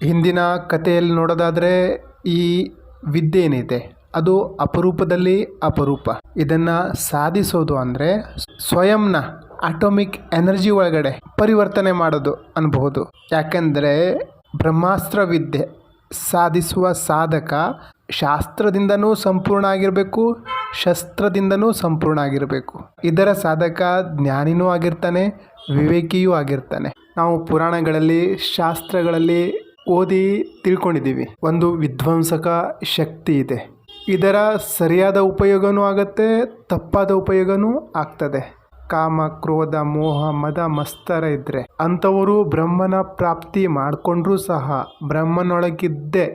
ಹಿಂದಿನ ಕಥೆಯಲ್ಲಿ ನೋಡೋದಾದರೆ ಈ ವಿದ್ಯೆ ಏನಿದೆ ಅದು ಅಪರೂಪದಲ್ಲಿ ಅಪರೂಪ. ಇದನ್ನು ಸಾಧಿಸೋದು ಅಂದರೆ ಸ್ವಯಂನ ಅಟೋಮಿಕ್ ಎನರ್ಜಿ ಒಳಗಡೆ ಪರಿವರ್ತನೆ ಮಾಡೋದು ಅನ್ಬಹುದು. ಯಾಕೆಂದರೆ ಬ್ರಹ್ಮಾಸ್ತ್ರ ವಿದ್ಯೆ ಸಾಧಿಸುವ ಸಾಧಕ ಶಾಸ್ತ್ರದಿಂದನೂ ಸಂಪೂರ್ಣ ಆಗಿರಬೇಕು, ಶಸ್ತ್ರದಿಂದನೂ ಸಂಪೂರ್ಣ ಆಗಿರಬೇಕು. ಇದರ ಸಾಧಕ ಜ್ಞಾನಿನೂ ಆಗಿರ್ತಾನೆ, ವಿವೇಕಿಯೂ ಆಗಿರ್ತಾನೆ. ನಾವು ಪುರಾಣಗಳಲ್ಲಿ ಶಾಸ್ತ್ರಗಳಲ್ಲಿ ಓದಿ ತಿಳ್ಕೊಂಡಿದ್ದೀವಿ, ಒಂದು ವಿಧ್ವಂಸಕ ಶಕ್ತಿ ಇದೆ. ಇದರ ಸರಿಯಾದ ಉಪಯೋಗನೂ ಆಗುತ್ತೆ, ತಪ್ಪಾದ ಉಪಯೋಗನೂ ಆಗ್ತದೆ. ಕಾಮ, ಕ್ರೋಧ, ಮೋಹ, ಮದ, ಮತ್ಸರ ಇದ್ದರೆ ಅಂಥವರು ಬ್ರಹ್ಮನ ಪ್ರಾಪ್ತಿ ಮಾಡಿಕೊಂಡ್ರೂ ಸಹ ಬ್ರಹ್ಮನೊಳಗಿದ್ದೇ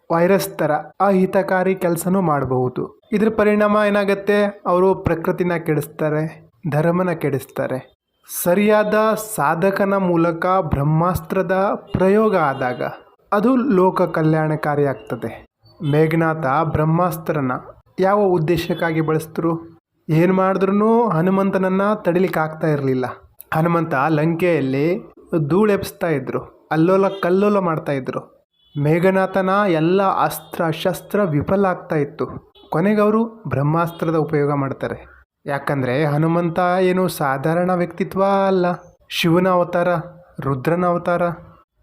ವೈರಸ್ ಥರ ಅಹಿತಕಾರಿ ಕೆಲಸನೂ ಮಾಡಬಹುದು. ಇದ್ರ ಪರಿಣಾಮ ಏನಾಗುತ್ತೆ, ಅವರು ಪ್ರಕೃತಿನ ಕೆಡಿಸ್ತಾರೆ, ಧರ್ಮನ ಕೆಡಿಸ್ತಾರೆ. ಸರಿಯಾದ ಸಾಧಕನ ಮೂಲಕ ಬ್ರಹ್ಮಾಸ್ತ್ರದ ಪ್ರಯೋಗ ಆದಾಗ ಅದು ಲೋಕ ಕಲ್ಯಾಣಕಾರಿ ಆಗ್ತದೆ. ಮೇಘನಾಥ ಬ್ರಹ್ಮಾಸ್ತ್ರನ ಯಾವ ಉದ್ದೇಶಕ್ಕಾಗಿ ಬಳಸಿದ್ರು? ಏನು ಮಾಡಿದ್ರೂ ಹನುಮಂತನನ್ನು ತಡಿಲಿಕ್ಕೆ ಆಗ್ತಾ ಇರಲಿಲ್ಲ. ಹನುಮಂತ ಲಂಕೆಯಲ್ಲಿ ಧೂಳೆಬ್ಸ್ತಾ ಇದ್ರು, ಅಲ್ಲೋಲ ಕಲ್ಲೋಲ ಮಾಡ್ತಾ ಇದ್ರು. ಮೇಘನಾಥನ ಎಲ್ಲ ಅಸ್ತ್ರ ಶಸ್ತ್ರ ವಿಫಲ ಆಗ್ತಾ ಇತ್ತು. ಕೊನೆಗೆ ಅವರು ಬ್ರಹ್ಮಾಸ್ತ್ರದ ಉಪಯೋಗ ಮಾಡ್ತಾರೆ. ಯಾಕಂದರೆ ಹನುಮಂತ ಏನು ಸಾಧಾರಣ ವ್ಯಕ್ತಿತ್ವ ಅಲ್ಲ, ಶಿವನ ಅವತಾರ, ರುದ್ರನ ಅವತಾರ.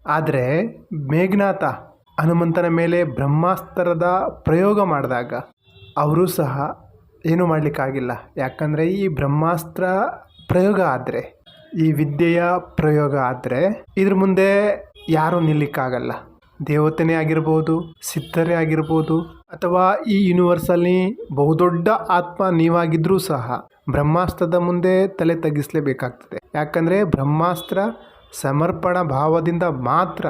ಆದರೆ ಮೇಘನಾಥ ಹನುಮಂತನ ಮೇಲೆ ಬ್ರಹ್ಮಾಸ್ತ್ರದ ಪ್ರಯೋಗ ಮಾಡಿದಾಗ ಅವರು ಸಹ ಏನೂ ಮಾಡಲಿಕ್ಕಾಗಿಲ್ಲ. ಯಾಕಂದರೆ ಈ ಬ್ರಹ್ಮಾಸ್ತ್ರ ಪ್ರಯೋಗ ಆದರೆ, ಈ ವಿದ್ಯೆಯ ಪ್ರಯೋಗ ಆದರೆ ಇದ್ರ ಮುಂದೆ ಯಾರೂ ನಿಲ್ಲಿಕ್ಕಾಗಲ್ಲ. ದೇವತೆನೇ ಆಗಿರ್ಬೋದು, ಸಿದ್ಧರೇ ಆಗಿರ್ಬೋದು, ಅಥವಾ ಈ ಯೂನಿವರ್ಸಲ್ಲಿ ಬಹುದೊಡ್ಡ ಆತ್ಮ ನೀವಾಗಿದ್ರೂ ಸಹ ಬ್ರಹ್ಮಾಸ್ತ್ರದ ಮುಂದೆ ತಲೆ ತಗ್ಗಿಸಲೇಬೇಕಾಗ್ತದೆ. ಯಾಕಂದರೆ ಬ್ರಹ್ಮಾಸ್ತ್ರ ಸಮರ್ಪಣಾ ಭಾವದಿಂದ ಮಾತ್ರ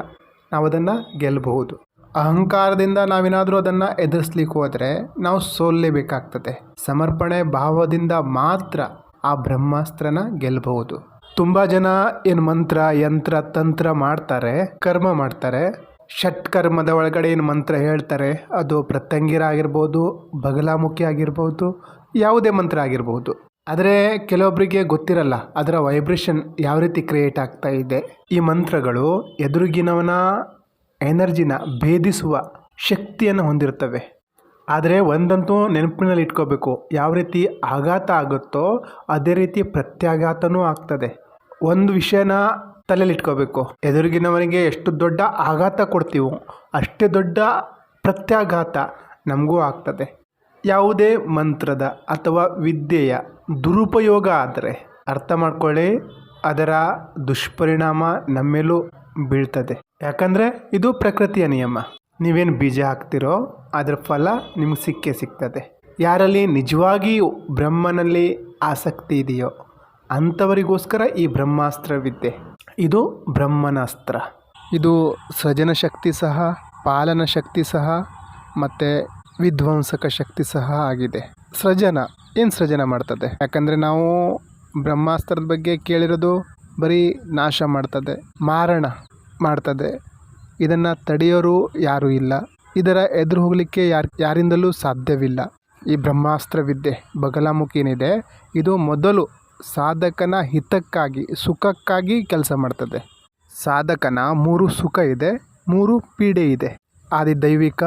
ನಾವು ಅದನ್ನು ಗೆಲ್ಲಬಹುದು. ಅಹಂಕಾರದಿಂದ ನಾವೇನಾದರೂ ಅದನ್ನು ಎದುರಿಸ್ಲಿಕ್ಕೆ ಹೋದರೆ ನಾವು ಸೋಲ್ಲೇಬೇಕಾಗ್ತದೆ. ಸಮರ್ಪಣೆ ಭಾವದಿಂದ ಮಾತ್ರ ಆ ಬ್ರಹ್ಮಾಸ್ತ್ರನ ಗೆಲ್ಲಬಹುದು. ತುಂಬ ಜನ ಏನು ಮಂತ್ರ, ಯಂತ್ರ, ತಂತ್ರ ಮಾಡ್ತಾರೆ, ಕರ್ಮ ಮಾಡ್ತಾರೆ. ಷಟ್ಕರ್ಮದ ಒಳಗಡೆ ಏನು ಮಂತ್ರ ಹೇಳ್ತಾರೆ, ಅದು ಪ್ರತ್ಯಂಗಿರ ಆಗಿರ್ಬೋದು, ಬಗಲಾಮುಖಿ ಆಗಿರ್ಬೋದು, ಯಾವುದೇ ಮಂತ್ರ ಆಗಿರ್ಬೋದು. ಆದರೆ ಕೆಲವೊಬ್ಬರಿಗೆ ಗೊತ್ತಿರಲ್ಲ ಅದರ ವೈಬ್ರೇಷನ್ ಯಾವ ರೀತಿ ಕ್ರಿಯೇಟ್ ಆಗ್ತಾ ಇದೆ. ಈ ಮಂತ್ರಗಳು ಎದುರಿಗಿನವನ ಎನರ್ಜಿನ ಭೇದಿಸುವ ಶಕ್ತಿಯನ್ನು ಹೊಂದಿರ್ತವೆ. ಆದರೆ ಒಂದಂತೂ ನೆನಪಿನಲ್ಲಿ ಇಟ್ಕೋಬೇಕು, ಯಾವ ರೀತಿ ಆಘಾತ ಆಗುತ್ತೋ ಅದೇ ರೀತಿ ಪ್ರತ್ಯಾಘಾತನೂ ಆಗ್ತದೆ. ಒಂದು ವಿಷಯನ ತಲೆಯಲ್ಲಿ ಇಟ್ಕೋಬೇಕು, ಎದುರಿಗಿನವನಿಗೆ ಎಷ್ಟು ದೊಡ್ಡ ಆಘಾತ ಕೊಡ್ತೀವೋ ಅಷ್ಟೇ ದೊಡ್ಡ ಪ್ರತ್ಯಾಘಾತ ನಮಗೂ ಆಗ್ತದೆ. ಯಾವುದೇ ಮಂತ್ರದ ಅಥವಾ ವಿದ್ಯೆಯ ದುರುಪಯೋಗ ಆದರೆ ಅರ್ಥ ಮಾಡ್ಕೊಳ್ಳಿ, ಅದರ ದುಷ್ಪರಿಣಾಮ ನಮ್ಮೇಲೂ ಬೀಳ್ತದೆ. ಯಾಕಂದರೆ ಇದು ಪ್ರಕೃತಿಯ ನಿಯಮ. ನೀವೇನು ಬೀಜ ಹಾಕ್ತಿರೋ ಅದರ ಫಲ ನಿಮ್ಗೆ ಸಿಕ್ಕೇ ಸಿಗ್ತದೆ. ಯಾರಲ್ಲಿ ನಿಜವಾಗಿಯೂ ಬ್ರಹ್ಮನಲ್ಲಿ ಆಸಕ್ತಿ ಇದೆಯೋ ಅಂಥವರಿಗೋಸ್ಕರ ಈ ಬ್ರಹ್ಮಾಸ್ತ್ರ ವಿದ್ಯೆ. ಇದು ಬ್ರಹ್ಮನಾಸ್ತ್ರ. ಇದು ಸೃಜನ ಶಕ್ತಿ ಸಹ, ಪಾಲನ ಶಕ್ತಿ ಸಹ, ಮತ್ತು ವಿಧ್ವಂಸಕ ಶಕ್ತಿ ಸಹ ಆಗಿದೆ. ಏನು ಸೃಜನ ಮಾಡ್ತದೆ? ಯಾಕಂದರೆ ನಾವು ಬ್ರಹ್ಮಾಸ್ತ್ರದ ಬಗ್ಗೆ ಕೇಳಿರೋದು ಬರೀ ನಾಶ ಮಾಡ್ತದೆ, ಮಾರಣ ಮಾಡ್ತದೆ. ಇದನ್ನು ತಡೆಯೋರು ಯಾರೂ ಇಲ್ಲ, ಇದರ ಎದುರು ಹೋಗಲಿಕ್ಕೆ ಯಾರಿಂದಲೂ ಸಾಧ್ಯವಿಲ್ಲ. ಈ ಬ್ರಹ್ಮಾಸ್ತ್ರ ವಿದ್ಯೆ ಬಗಲಾಮುಖಿ ಏನಿದೆ ಇದು ಮೊದಲು ಸಾಧಕನ ಹಿತಕ್ಕಾಗಿ, ಸುಖಕ್ಕಾಗಿ ಕೆಲಸ ಮಾಡ್ತದೆ. ಸಾಧಕನ 3 ಸುಖ ಇದೆ, 3 ಪೀಡೆ ಇದೆ. ಆದಿ ದೈವಿಕ,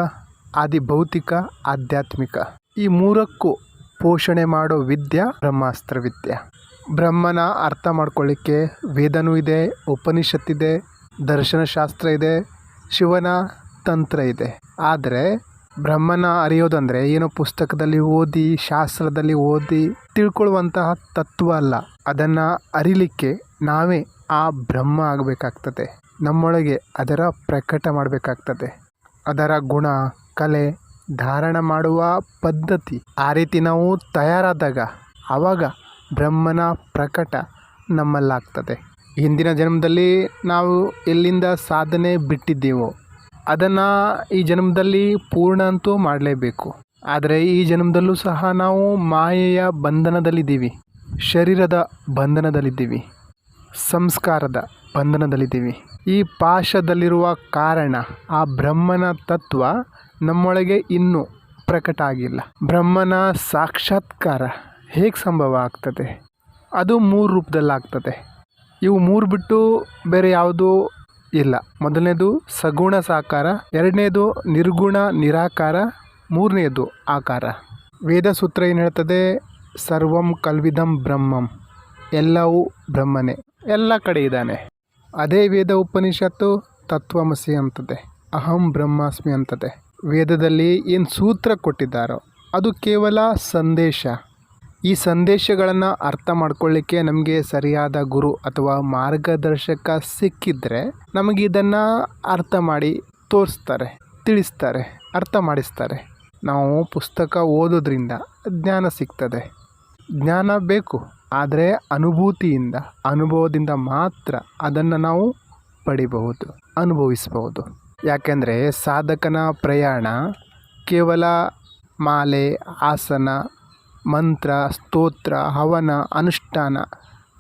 ಆದಿ ಭೌತಿಕ, ಆಧ್ಯಾತ್ಮಿಕ. ಈ 3ಕ್ಕೂ ಪೋಷಣೆ ಮಾಡೋ ವಿದ್ಯೆ ಬ್ರಹ್ಮಾಸ್ತ್ರ ವಿದ್ಯೆ. ಬ್ರಹ್ಮನ ಅರ್ಥ ಮಾಡ್ಕೊಳ್ಳಿಕ್ಕೆ ವೇದನೂ ಇದೆ, ಉಪನಿಷತ್ತಿದೆ, ದರ್ಶನಶಾಸ್ತ್ರ ಇದೆ, ಶಿವನ ತಂತ್ರ ಇದೆ. ಆದರೆ ಬ್ರಹ್ಮನ ಅರಿಯೋದಂದರೆ ಏನೋ ಪುಸ್ತಕದಲ್ಲಿ ಓದಿ, ಶಾಸ್ತ್ರದಲ್ಲಿ ಓದಿ ತಿಳ್ಕೊಳ್ಳುವಂತಹ ತತ್ವ ಅಲ್ಲ. ಅದನ್ನು ಅರಿಲಿಕ್ಕೆ ನಾವೇ ಆ ಬ್ರಹ್ಮ ಆಗಬೇಕಾಗ್ತದೆ. ನಮ್ಮೊಳಗೆ ಅದರ ಪ್ರಕಟ ಮಾಡಬೇಕಾಗ್ತದೆ. ಅದರ ಗುಣ, ಕಲೆ, ಧಾರಣ ಮಾಡುವ ಪದ್ಧತಿ ಆ ರೀತಿ ನಾವು ತಯಾರಾದಾಗ ಆವಾಗ ಬ್ರಹ್ಮನ ಪ್ರಕಟ ನಮ್ಮಲ್ಲಾಗ್ತದೆ. ಹಿಂದಿನ ಜನ್ಮದಲ್ಲಿ ನಾವು ಎಲ್ಲಿಂದ ಸಾಧನೆ ಬಿಟ್ಟಿದ್ದೀವೋ ಅದನ್ನು ಈ ಜನ್ಮದಲ್ಲಿ ಪೂರ್ಣ ಅಂತೂ ಮಾಡಲೇಬೇಕು. ಆದರೆ ಈ ಜನ್ಮದಲ್ಲೂ ಸಹ ನಾವು ಮಾಯೆಯ ಬಂಧನದಲ್ಲಿದ್ದೀವಿ, ಶರೀರದ ಬಂಧನದಲ್ಲಿದ್ದೀವಿ, ಸಂಸ್ಕಾರದ ಬಂಧನದಲ್ಲಿದ್ದೀವಿ. ಈ ಪಾಶದಲ್ಲಿರುವ ಕಾರಣ ಆ ಬ್ರಹ್ಮನ ತತ್ವ ನಮ್ಮೊಳಗೆ ಇನ್ನೂ ಪ್ರಕಟ ಆಗಿಲ್ಲ. ಬ್ರಹ್ಮನ ಸಾಕ್ಷಾತ್ಕಾರ ಹೇಗೆ ಸಂಭವ ಆಗ್ತದೆ? ಅದು 3 ರೂಪದಲ್ಲಾಗ್ತದೆ. ಇವು 3 ಬಿಟ್ಟು ಬೇರೆ ಯಾವುದೂ ಇಲ್ಲ. ಮೊದಲನೇದು ಸಗುಣ ಸಾಕಾರ, ಎರಡನೇದು ನಿರ್ಗುಣ ನಿರಾಕಾರ, ಮೂರನೇದು ಆಕಾರ. ವೇದ ಸೂತ್ರ ಏನು ಹೇಳ್ತದೆ? ಸರ್ವಂ ಕಲ್ವಿದಂ ಬ್ರಹ್ಮಂ, ಎಲ್ಲವೂ ಬ್ರಹ್ಮನೇ, ಎಲ್ಲ ಕಡೆ ಇದ್ದಾನೆ. ಅದೇ ವೇದ ಉಪನಿಷತ್ತು ತತ್ವಮಸಿ ಅಂತದೆ, ಅಹಂ ಬ್ರಹ್ಮಾಸ್ಮಿ ಅಂತದೆ. ವೇದದಲ್ಲಿ ಏನು ಸೂತ್ರ ಕೊಟ್ಟಿದ್ದಾರೋ ಅದು ಕೇವಲ ಸಂದೇಶ. ಈ ಸಂದೇಶಗಳನ್ನು ಅರ್ಥ ಮಾಡ್ಕೊಳ್ಳಿಕ್ಕೆ ನಮಗೆ ಸರಿಯಾದ ಗುರು ಅಥವಾ ಮಾರ್ಗದರ್ಶಕ ಸಿಕ್ಕಿದ್ರೆ ನಮಗೆ ಇದನ್ನು ಅರ್ಥ ಮಾಡಿ ತೋರಿಸ್ತಾರೆ, ತಿಳಿಸ್ತಾರೆ, ಅರ್ಥ ಮಾಡಿಸ್ತಾರೆ. ನಾವು ಪುಸ್ತಕ ಓದೋದ್ರಿಂದ ಜ್ಞಾನ ಸಿಗ್ತದೆ. ಜ್ಞಾನ ಬೇಕು, ಆದರೆ ಅನುಭೂತಿಯಿಂದ, ಅನುಭವದಿಂದ ಮಾತ್ರ ಅದನ್ನು ನಾವು ಪಡಿಬಹುದು, ಅನುಭವಿಸಬಹುದು. ಯಾಕೆಂದರೆ ಸಾಧಕನ ಪ್ರಯಾಣ ಕೇವಲ ಮಾಲೆ, ಆಸನ, ಮಂತ್ರ, ಸ್ತೋತ್ರ, ಹವನ, ಅನುಷ್ಠಾನ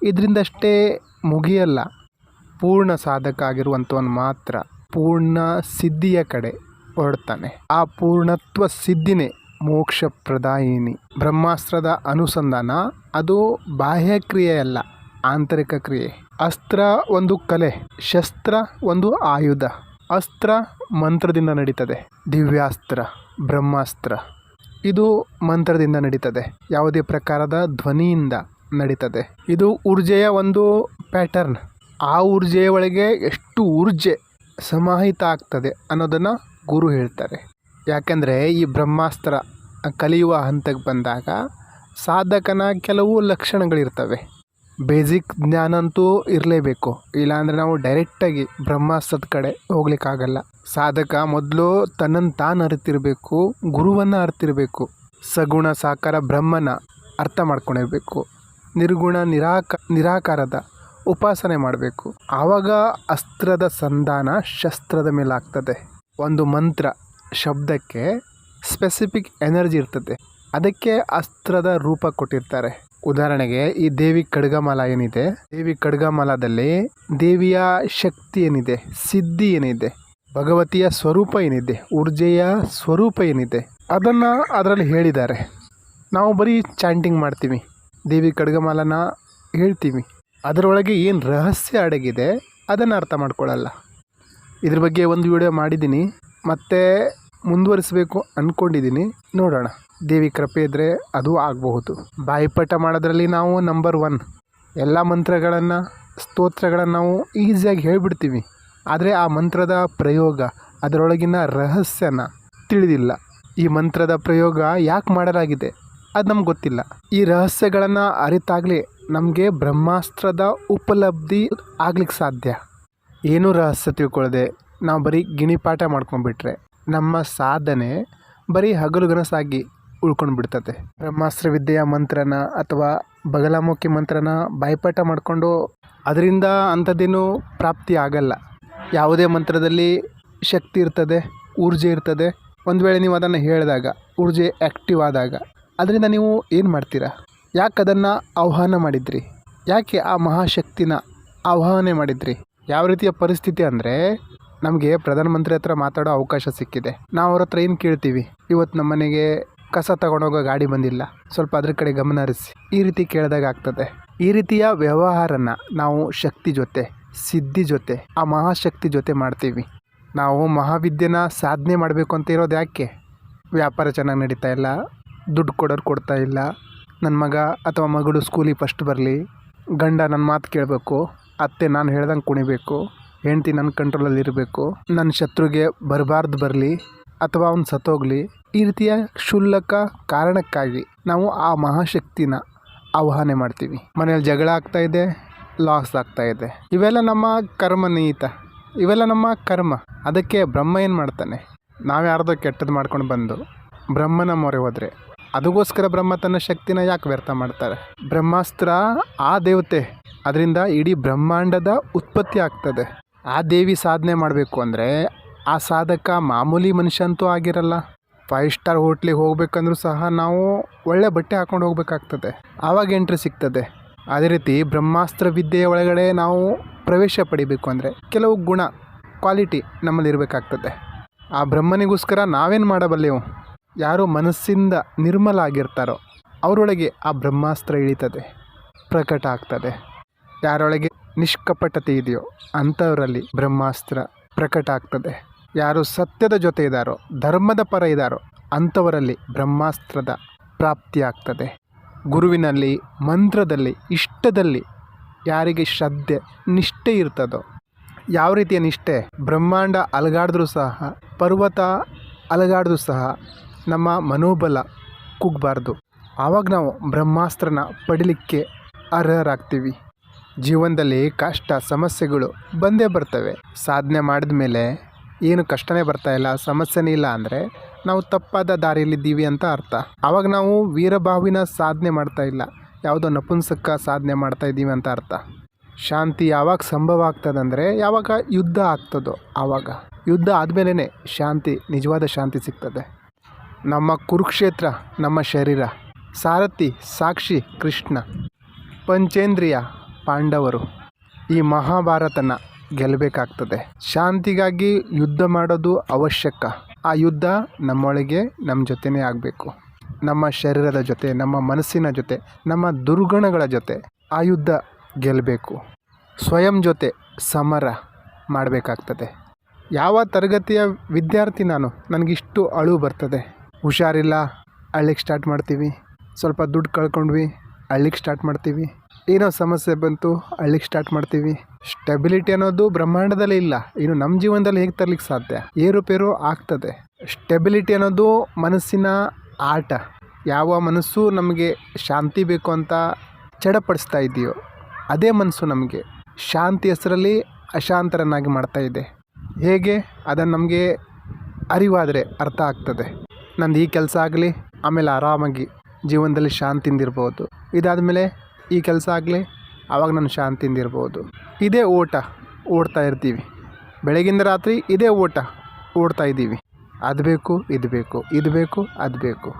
ಇದರಿಂದಷ್ಟೇ ಮುಗಿಯಲ್ಲ. ಪೂರ್ಣ ಸಾಧಕ ಆಗಿರುವಂಥವನು ಮಾತ್ರ ಪೂರ್ಣ ಸಿದ್ಧಿಯ ಕಡೆ ಹೊರಡ್ತಾನೆ. ಆ ಪೂರ್ಣತ್ವ ಸಿದ್ಧಿನೇ ಮೋಕ್ಷ ಪ್ರದಾಯಿನಿ. ಬ್ರಹ್ಮಾಸ್ತ್ರದ ಅನುಸಂಧಾನ ಅದು ಬಾಹ್ಯ ಕ್ರಿಯೆಯಲ್ಲ, ಆಂತರಿಕ ಕ್ರಿಯೆ. ಅಸ್ತ್ರ ಒಂದು ಕಲೆ, ಶಸ್ತ್ರ ಒಂದು ಆಯುಧ. ಅಸ್ತ್ರ ಮಂತ್ರದಿಂದ ನಡೀತದೆ, ದಿವ್ಯಾಸ್ತ್ರ, ಬ್ರಹ್ಮಾಸ್ತ್ರ ಇದು ಮಂತ್ರದಿಂದ ನಡೀತದೆ, ಯಾವುದೇ ಪ್ರಕಾರದ ಧ್ವನಿಯಿಂದ ನಡೀತದೆ. ಇದು ಊರ್ಜೆಯ ಒಂದು ಪ್ಯಾಟರ್ನ್. ಆ ಊರ್ಜೆಯ ಒಳಗೆ ಎಷ್ಟು ಊರ್ಜೆ ಸಮಾಹಿತ ಆಗ್ತದೆ ಅನ್ನೋದನ್ನು ಗುರು ಹೇಳ್ತಾರೆ. ಯಾಕೆಂದರೆ ಈ ಬ್ರಹ್ಮಾಸ್ತ್ರ ಕಲಿಯುವ ಹಂತಕ್ಕೆ ಬಂದಾಗ ಸಾಧಕನ ಕೆಲವು ಲಕ್ಷಣಗಳಿರ್ತವೆ. ಬೇಸಿಕ್ ಜ್ಞಾನ ಅಂತೂ ಇರಲೇಬೇಕು, ಇಲ್ಲಾಂದರೆ ನಾವು ಡೈರೆಕ್ಟಾಗಿ ಬ್ರಹ್ಮಾಸ್ತ್ರದ ಕಡೆ ಹೋಗ್ಲಿಕ್ಕಾಗಲ್ಲ. ಸಾಧಕ ಮೊದಲು ತನ್ನನ್ನು ತಾನು ಅರಿತಿರಬೇಕು, ಗುರುವನ್ನು ಅರಿತಿರಬೇಕು, ಸಗುಣ ಸಾಕಾರ ಬ್ರಹ್ಮನ ಅರ್ಥ ಮಾಡ್ಕೊಂಡಿರಬೇಕು, ನಿರ್ಗುಣ ನಿರಾಕಾರದ ಉಪಾಸನೆ ಮಾಡಬೇಕು. ಆವಾಗ ಅಸ್ತ್ರದ ಸಂಧಾನ ಶಸ್ತ್ರದ ಮೇಲೆ ಆಗ್ತದೆ. ಒಂದು ಮಂತ್ರ ಶಬ್ದಕ್ಕೆ ಸ್ಪೆಸಿಫಿಕ್ ಎನರ್ಜಿ ಇರ್ತದೆ, ಅದಕ್ಕೆ ಅಸ್ತ್ರದ ರೂಪ ಕೊಟ್ಟಿರ್ತಾರೆ. ಉದಾಹರಣೆಗೆ ಈ ದೇವಿ ಖಡ್ಗಮಾಲ ಏನಿದೆ, ದೇವಿ ಖಡ್ಗಮಾಲದಲ್ಲಿ ದೇವಿಯ ಶಕ್ತಿ ಏನಿದೆ, ಸಿದ್ಧಿ ಏನಿದೆ, ಭಗವತಿಯ ಸ್ವರೂಪ ಏನಿದೆ, ಊರ್ಜೆಯ ಸ್ವರೂಪ ಏನಿದೆ ಅದನ್ನು ಅದರಲ್ಲಿ ಹೇಳಿದ್ದಾರೆ. ನಾವು ಬರೀ ಚಾಂಟಿಂಗ್ ಮಾಡ್ತೀವಿ, ದೇವಿ ಖಡ್ಗಮಾಲನ ಹೇಳ್ತೀವಿ, ಅದರೊಳಗೆ ಏನು ರಹಸ್ಯ ಅಡಗಿದೆ ಅದನ್ನು ಅರ್ಥ ಮಾಡ್ಕೊಳ್ಳಲ್ಲ. ಇದ್ರ ಬಗ್ಗೆ ಒಂದು ವಿಡಿಯೋ ಮಾಡಿದ್ದೀನಿ, ಮತ್ತೆ ಮುಂದುವರಿಸಬೇಕು ಅಂದ್ಕೊಂಡಿದ್ದೀನಿ, ನೋಡೋಣ. ದೇವಿ ಕೃಪೆ ಇದ್ದರೆ ಅದು ಆಗಬಹುದು. ಬಾಯಿಪಾಠ ಮಾಡೋದ್ರಲ್ಲಿ ನಾವು ನಂಬರ್ 1. ಎಲ್ಲ ಮಂತ್ರಗಳನ್ನು, ಸ್ತೋತ್ರಗಳನ್ನು ನಾವು ಈಸಿಯಾಗಿ ಹೇಳಿಬಿಡ್ತೀವಿ, ಆದರೆ ಆ ಮಂತ್ರದ ಪ್ರಯೋಗ, ಅದರೊಳಗಿನ ರಹಸ್ಯನ ತಿಳಿದಿಲ್ಲ. ಈ ಮಂತ್ರದ ಪ್ರಯೋಗ ಯಾಕೆ ಮಾಡಲಾಗಿದೆ ಅದು ನಮ್ಗೆ ಗೊತ್ತಿಲ್ಲ. ಈ ರಹಸ್ಯಗಳನ್ನು ಅರಿತಾಗಲೇ ನಮಗೆ ಬ್ರಹ್ಮಾಸ್ತ್ರದ ಉಪಲಬ್ಧಿ ಆಗ್ಲಿಕ್ಕೆ ಸಾಧ್ಯ. ಏನೂ ರಹಸ್ಯ ತಿಳ್ಕೊಳ್ಳದೆ ನಾವು ಬರೀ ಗಿಣಿಪಾಠ ಮಾಡ್ಕೊಂಡ್ಬಿಟ್ರೆ ನಮ್ಮ ಸಾಧನೆ ಬರೀ ಹಗಲುಗನಸಾಗಿ ಉಳ್ಕೊಂಡು ಬಿಡ್ತದೆ. ಬ್ರಹ್ಮಾಸ್ತ್ರ ವಿದ್ಯೆಯ ಮಂತ್ರನ ಅಥವಾ ಬಗಲಾಮುಖಿ ಮಂತ್ರನ ಬಾಯ್ಪಾಠ ಮಾಡಿಕೊಂಡು ಅದರಿಂದ ಅಂಥದ್ದೇನೂ ಪ್ರಾಪ್ತಿ ಆಗಲ್ಲ. ಯಾವುದೇ ಮಂತ್ರದಲ್ಲಿ ಶಕ್ತಿ ಇರ್ತದೆ, ಊರ್ಜೆ ಇರ್ತದೆ. ಒಂದು ವೇಳೆ ನೀವು ಅದನ್ನು ಹೇಳಿದಾಗ, ಊರ್ಜೆ ಆ್ಯಕ್ಟಿವ್ ಆದಾಗ ಅದರಿಂದ ನೀವು ಏನು ಮಾಡ್ತೀರಾ? ಯಾಕೆ ಅದನ್ನು ಆಹ್ವಾನ ಮಾಡಿದ್ರಿ? ಯಾಕೆ ಆ ಮಹಾಶಕ್ತಿನ ಆಹ್ವಾನ ಮಾಡಿದ್ರಿ? ಯಾವ ರೀತಿಯ ಪರಿಸ್ಥಿತಿ ಅಂದರೆ, ನಮಗೆ ಪ್ರಧಾನಮಂತ್ರಿ ಹತ್ರ ಮಾತಾಡೋ ಅವಕಾಶ ಸಿಕ್ಕಿದೆ, ನಾವು ಅವ್ರ ಹತ್ರ ಏನು ಕೇಳ್ತೀವಿ? ಇವತ್ತು ನಮ್ಮ ಮನೆಗೆ ಕಸ ತಗೊಂಡೋಗೋ ಗಾಡಿ ಬಂದಿಲ್ಲ, ಸ್ವಲ್ಪ ಅದ್ರ ಕಡೆ ಗಮನ ಹರಿಸಿ, ಈ ರೀತಿ ಕೇಳಿದಾಗ ಆಗ್ತದೆ. ಈ ರೀತಿಯ ವ್ಯವಹಾರನ ನಾವು ಶಕ್ತಿ ಜೊತೆ, ಸಿದ್ಧಿ ಜೊತೆ, ಆ ಮಹಾಶಕ್ತಿ ಜೊತೆ ಮಾಡ್ತೀವಿ. ನಾವು ಮಹಾವಿದ್ಯೆನ ಸಾಧನೆ ಮಾಡಬೇಕು ಅಂತ ಇರೋದು ಯಾಕೆ? ವ್ಯಾಪಾರ ಚೆನ್ನಾಗಿ ನಡೀತಾ ಇಲ್ಲ, ದುಡ್ಡು ಕೊಡೋರು ಕೊಡ್ತಾ ಇಲ್ಲ, ನನ್ನ ಮಗ ಅಥವಾ ಮಗಳು ಸ್ಕೂಲಿಗೆ ಫಸ್ಟ್ ಬರಲಿ, ಗಂಡ ನನ್ನ ಮಾತು ಕೇಳಬೇಕು, ಅತ್ತೆ ನಾನು ಹೇಳ್ದಂಗೆ ಕುಣಿಬೇಕು, ಹೆಂಡ್ತಿ ನನ್ನ ಕಂಟ್ರೋಲಲ್ಲಿ ಇರಬೇಕು, ನನ್ನ ಶತ್ರುಗೆ ಬರಬಾರ್ದು ಬರಲಿ ಅಥವಾ ಅವ್ನು ಸತ್ತೋಗಲಿ, ಈ ರೀತಿಯ ಕ್ಷುಲ್ಲಕ ಕಾರಣಕ್ಕಾಗಿ ನಾವು ಆ ಮಹಾಶಕ್ತಿನ ಆವಾಹನೆ ಮಾಡ್ತೀವಿ. ಮನೇಲಿ ಜಗಳ ಆಗ್ತಾ ಇದೆ, ಲಾಸ್ ಆಗ್ತಾ ಇದೆ, ಇವೆಲ್ಲ ನಮ್ಮ ಕರ್ಮನೀತ, ಇವೆಲ್ಲ ನಮ್ಮ ಕರ್ಮ. ಅದಕ್ಕೆ ಬ್ರಹ್ಮ ಏನು ಮಾಡ್ತಾನೆ? ನಾವು ಯಾರ್ದೋ ಕೆಟ್ಟದ್ದು ಮಾಡ್ಕೊಂಡು ಬಂದು ಬ್ರಹ್ಮನ ಮೊರೆ ಹೋದರೆ ಅದಕ್ಕೋಸ್ಕರ ಬ್ರಹ್ಮ ತನ್ನ ಶಕ್ತಿನ ಯಾಕೆ ವ್ಯರ್ಥ ಮಾಡ್ತಾರೆ? ಬ್ರಹ್ಮಾಸ್ತ್ರ ಆ ದೇವತೆ, ಅದರಿಂದ ಇಡೀ ಬ್ರಹ್ಮಾಂಡದ ಉತ್ಪತ್ತಿ ಆಗ್ತದೆ. ಆ ದೇವಿ ಸಾಧನೆ ಮಾಡಬೇಕು ಅಂದರೆ ಆ ಸಾಧಕ ಮಾಮೂಲಿ ಮನುಷ್ಯ ಅಂತೂ ಆಗಿರಲ್ಲ. 5 ಸ್ಟಾರ್ ಹೋಟ್ಲಿಗೆ ಹೋಗ್ಬೇಕಂದ್ರೂ ಸಹ ನಾವು ಒಳ್ಳೆ ಬಟ್ಟೆ ಹಾಕೊಂಡು ಹೋಗ್ಬೇಕಾಗ್ತದೆ, ಆವಾಗ ಎಂಟ್ರಿ ಸಿಗ್ತದೆ. ಅದೇ ರೀತಿ ಬ್ರಹ್ಮಾಸ್ತ್ರ ವಿದ್ಯೆಯ ಒಳಗಡೆ ನಾವು ಪ್ರವೇಶ ಪಡಿಬೇಕು ಅಂದರೆ ಕೆಲವು ಗುಣ, ಕ್ವಾಲಿಟಿ ನಮ್ಮಲ್ಲಿ ಇರಬೇಕಾಗ್ತದೆ. ಆ ಬ್ರಹ್ಮನಿಗೋಸ್ಕರ ನಾವೇನು ಮಾಡಬಲ್ಲೆವು? ಯಾರು ಮನಸ್ಸಿಂದ ನಿರ್ಮಲ ಆಗಿರ್ತಾರೋ ಅವರೊಳಗೆ ಆ ಬ್ರಹ್ಮಾಸ್ತ್ರ ಇಳಿತದೆ, ಪ್ರಕಟ ಆಗ್ತದೆ. ಯಾರೊಳಗೆ ನಿಷ್ಕಪಟತೆ ಇದೆಯೋ ಅಂಥವರಲ್ಲಿ ಬ್ರಹ್ಮಾಸ್ತ್ರ ಪ್ರಕಟ ಆಗ್ತದೆ. ಯಾರು ಸತ್ಯದ ಜೊತೆ ಇದ್ದಾರೋ, ಧರ್ಮದ ಪರ ಇದ್ದಾರೋ ಅಂಥವರಲ್ಲಿ ಬ್ರಹ್ಮಾಸ್ತ್ರದ ಪ್ರಾಪ್ತಿ ಆಗ್ತದೆ. ಗುರುವಿನಲ್ಲಿ, ಮಂತ್ರದಲ್ಲಿ, ಇಷ್ಟದಲ್ಲಿ ಯಾರಿಗೆ ಶ್ರದ್ಧೆ, ನಿಷ್ಠೆ ಇರ್ತದೋ, ಯಾವ ರೀತಿಯ ನಿಷ್ಠೆ, ಬ್ರಹ್ಮಾಂಡ ಅಲಗಾಡಿದ್ರೂ ಸಹ, ಪರ್ವತ ಅಲಗಾಡಿದ್ರೂ ಸಹ ನಮ್ಮ ಮನೋಬಲ ಕುಗ್ಗಬಾರ್ದು. ಆವಾಗ ನಾವು ಬ್ರಹ್ಮಾಸ್ತ್ರನ ಪಡಿಲಿಕ್ಕೆ ಅರ್ಹರಾಗ್ತೀವಿ. ಜೀವನದಲ್ಲಿ ಕಷ್ಟ ಸಮಸ್ಯೆಗಳು ಬಂದೇ ಬರ್ತವೆ. ಸಾಧನೆ ಮಾಡಿದ ಮೇಲೆ ಏನು ಕಷ್ಟನೇ ಬರ್ತಾಯಿಲ್ಲ, ಸಮಸ್ಯೆನೇ ಇಲ್ಲ ಅಂದರೆ ನಾವು ತಪ್ಪಾದ ದಾರಿಯಲ್ಲಿದ್ದೀವಿ ಅಂತ ಅರ್ಥ. ಆವಾಗ ನಾವು ವೀರಭಾವಿನ ಸಾಧನೆ ಮಾಡ್ತಾ ಇಲ್ಲ, ಯಾವುದೋ ನಪುಂಸಕ ಸಾಧನೆ ಮಾಡ್ತಾ ಇದ್ದೀವಿ ಅಂತ ಅರ್ಥ. ಶಾಂತಿ ಯಾವಾಗ ಸಂಭವ ಆಗ್ತದಂದರೆ ಯಾವಾಗ ಯುದ್ಧ ಆಗ್ತದೋ ಆವಾಗ. ಯುದ್ಧ ಆದಮೇಲೆ ಶಾಂತಿ, ನಿಜವಾದ ಶಾಂತಿ ಸಿಗ್ತದೆ. ನಮ್ಮ ಕುರುಕ್ಷೇತ್ರ ನಮ್ಮ ಶರೀರ, ಸಾರಥಿ ಸಾಕ್ಷಿ ಕೃಷ್ಣ, ಪಂಚೇಂದ್ರಿಯ ಪಾಂಡವರು. ಈ ಮಹಾಭಾರತನ ಗೆಲ್ಲಬೇಕಾಗ್ತದೆ. ಶಾಂತಿಗಾಗಿ ಯುದ್ಧ ಮಾಡೋದು ಅವಶ್ಯಕ. ಆ ಯುದ್ಧ ನಮ್ಮೊಳಗೆ ನಮ್ಮ ಜೊತೆನೇ ಆಗಬೇಕು. ನಮ್ಮ ಶರೀರದ ಜೊತೆ, ನಮ್ಮ ಮನಸ್ಸಿನ ಜೊತೆ, ನಮ್ಮ ದುರ್ಗುಣಗಳ ಜೊತೆ ಆ ಯುದ್ಧ ಗೆಲ್ಲಬೇಕು. ಸ್ವಯಂ ಜೊತೆ ಸಮರ ಮಾಡಬೇಕಾಗ್ತದೆ. ಯಾವ ತರಗತಿಯ ವಿದ್ಯಾರ್ಥಿ ನಾನು, ನನಗಿಷ್ಟು ಅಳು ಬರ್ತದೆ, ಹುಷಾರಿಲ್ಲ ಅಳ್ಳಿಕ್ಕೆ ಸ್ಟಾರ್ಟ್ ಮಾಡ್ತೀವಿ, ಸ್ವಲ್ಪ ದುಡ್ಡು ಕಳ್ಕೊಂಡ್ವಿ ಅಳ್ಳಿಕ್ಕೆ ಸ್ಟಾರ್ಟ್ ಮಾಡ್ತೀವಿ, ಏನೋ ಸಮಸ್ಯೆ ಬಂತು ಅಳ್ಳಿಕ್ಕೆ ಸ್ಟಾರ್ಟ್ ಮಾಡ್ತೀವಿ. ಸ್ಟೆಬಿಲಿಟಿ ಅನ್ನೋದು ಬ್ರಹ್ಮಾಂಡದಲ್ಲೇ ಇಲ್ಲ. ಇನ್ನು ನಮ್ಮ ಜೀವನದಲ್ಲಿ ಹೇಗೆ ತರಲಿಕ್ಕೆ ಸಾಧ್ಯ? ಏರುಪೇರು ಆಗ್ತದೆ. ಸ್ಟೆಬಿಲಿಟಿ ಅನ್ನೋದು ಮನಸ್ಸಿನ ಆಟ. ಯಾವ ಮನಸ್ಸು ನಮಗೆ ಶಾಂತಿ ಬೇಕು ಅಂತ ಚಡಪಡಿಸ್ತಾ ಇದೆಯೋ ಅದೇ ಮನಸ್ಸು ನಮಗೆ ಶಾಂತಿ ಹೆಸರಲ್ಲಿ ಅಶಾಂತರನ್ನಾಗಿ ಮಾಡ್ತಾ ಇದೆ. ಹೇಗೆ ಅದನ್ನು ನಮಗೆ ಅರಿವಾದರೆ ಅರ್ಥ ಆಗ್ತದೆ. ನಂದು ಈ ಕೆಲಸ ಆಗಲಿ, ಆಮೇಲೆ ಆರಾಮಾಗಿ ಜೀವನದಲ್ಲಿ ಶಾಂತಿಯಿಂದಿರ್ಬೋದು. ಇದಾದಮೇಲೆ ಈ ಕೆಲಸ ಆಗಲಿ, ಆವಾಗ ನಾನು ಶಾಂತಿಯಿಂದಿರ್ಬೋದು. ಇದೇ ಓಡ್ತಾ ಇರ್ತೀವಿ. ಬೆಳಗಿಂದ ರಾತ್ರಿ ಇದೇ ಓಡ್ತಾ ಇದ್ದೀವಿ. ಅದು ಬೇಕು, ಇದು ಬೇಕು, ಇದು ಬೇಕು, ಅದು ಬೇಕು,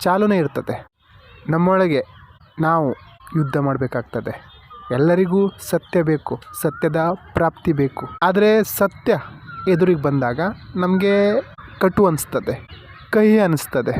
ಚಾಲೂನೇ ಇರ್ತದೆ. ನಮ್ಮೊಳಗೆ ನಾವು ಯುದ್ಧ ಮಾಡಬೇಕಾಗ್ತದೆ. ಎಲ್ಲರಿಗೂ ಸತ್ಯ ಬೇಕು, ಸತ್ಯದ ಪ್ರಾಪ್ತಿ ಬೇಕು. ಆದರೆ ಸತ್ಯ ಎದುರಿಗೆ ಬಂದಾಗ ನಮಗೆ ಕಟು ಅನಿಸ್ತದೆ, ಕಹಿ ಅನಿಸ್ತದೆ.